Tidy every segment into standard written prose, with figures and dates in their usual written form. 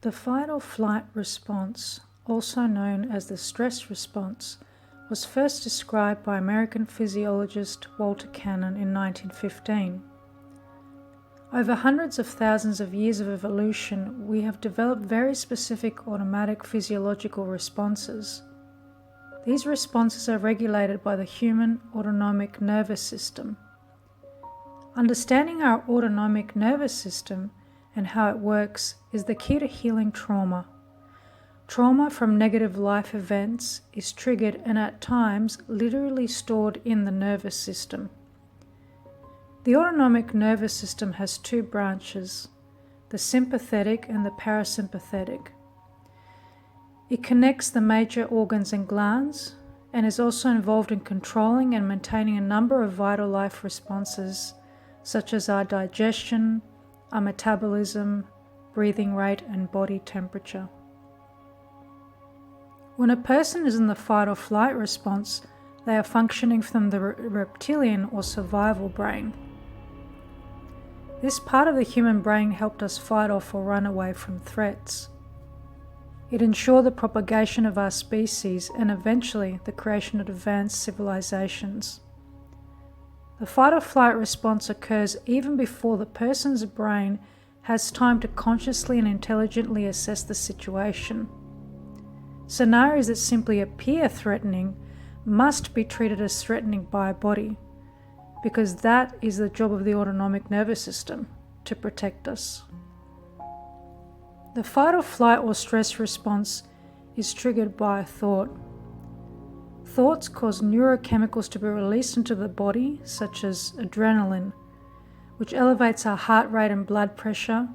The fight or flight response, also known as the stress response, was first described by American physiologist Walter Cannon in 1915. Over hundreds of thousands of years of evolution, we have developed very specific automatic physiological responses. These responses are regulated by the human autonomic nervous system. Understanding our autonomic nervous system and how it works is the key to healing trauma. Trauma from negative life events is triggered and at times literally stored in the nervous system. The autonomic nervous system has two branches, the sympathetic and the parasympathetic. It connects the major organs and glands and is also involved in controlling and maintaining a number of vital life responses, such as our digestion, our metabolism, breathing rate, and body temperature. When a person is in the fight or flight response, they are functioning from the reptilian or survival brain. This part of the human brain helped us fight off or run away from threats. It ensured the propagation of our species and eventually the creation of advanced civilizations. The fight or flight response occurs even before the person's brain has time to consciously and intelligently assess the situation. Scenarios that simply appear threatening must be treated as threatening by a body, because that is the job of the autonomic nervous system, to protect us. The fight or flight or stress response is triggered by a thought. Thoughts cause neurochemicals to be released into the body, such as adrenaline, which elevates our heart rate and blood pressure,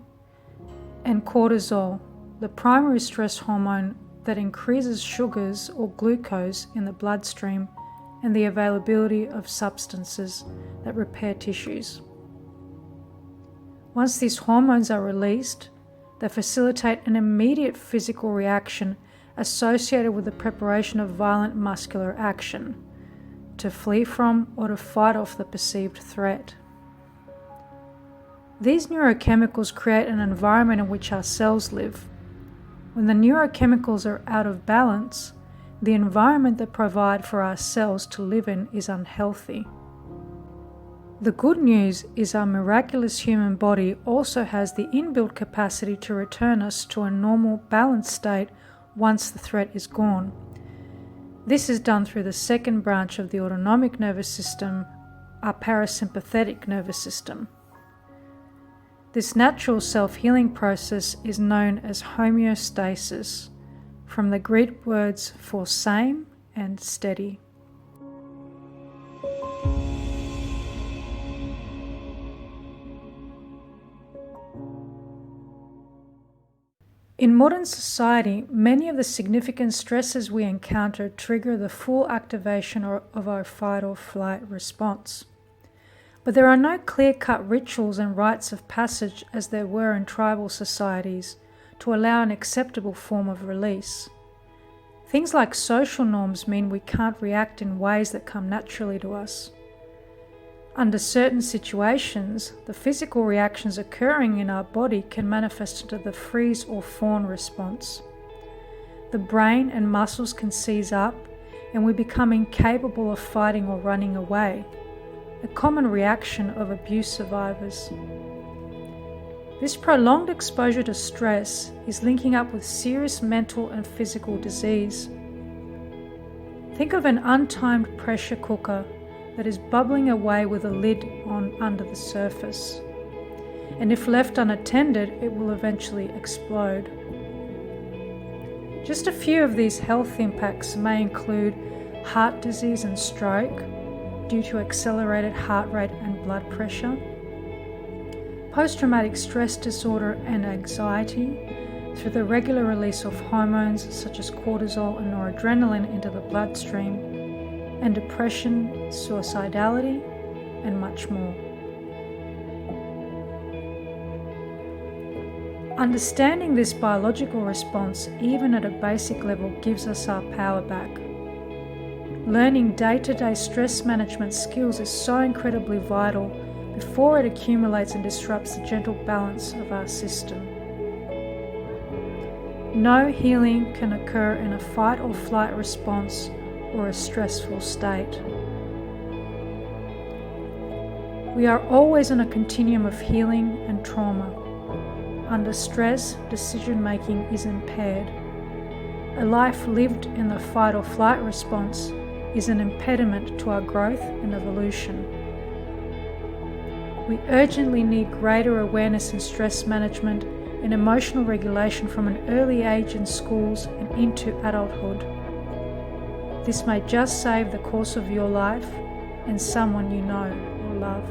and cortisol, the primary stress hormone that increases sugars or glucose in the bloodstream and the availability of substances that repair tissues. Once these hormones are released, they facilitate an immediate physical reaction associated with the preparation of violent muscular action, to flee from or to fight off the perceived threat. These neurochemicals create an environment in which our cells live. When the neurochemicals are out of balance, the environment they provide for our cells to live in is unhealthy. The good news is our miraculous human body also has the inbuilt capacity to return us to a normal, balanced state once the threat is gone. This is done through the second branch of the autonomic nervous system, our parasympathetic nervous system. This natural self-healing process is known as homeostasis, from the Greek words for same and steady. In modern society, many of the significant stresses we encounter trigger the full activation of our fight or flight response. But there are no clear-cut rituals and rites of passage as there were in tribal societies to allow an acceptable form of release. Things like social norms mean we can't react in ways that come naturally to us. Under certain situations, the physical reactions occurring in our body can manifest into the freeze or fawn response. The brain and muscles can seize up and we become incapable of fighting or running away, a common reaction of abuse survivors. This prolonged exposure to stress is linking up with serious mental and physical disease. Think of an untimed pressure cooker that is bubbling away with a lid on under the surface. And if left unattended, it will eventually explode. Just a few of these health impacts may include heart disease and stroke due to accelerated heart rate and blood pressure, post-traumatic stress disorder and anxiety through the regular release of hormones such as cortisol and noradrenaline into the bloodstream, and depression, suicidality, and much more. Understanding this biological response, even at a basic level, gives us our power back. Learning day-to-day stress management skills is so incredibly vital before it accumulates and disrupts the gentle balance of our system. No healing can occur in a fight or flight response or a stressful state. We are always on a continuum of healing and trauma. Under stress, decision-making is impaired. A life lived in the fight or flight response is an impediment to our growth and evolution. We urgently need greater awareness in stress management and emotional regulation from an early age in schools and into adulthood. This may just save the course of your life and someone you know or love.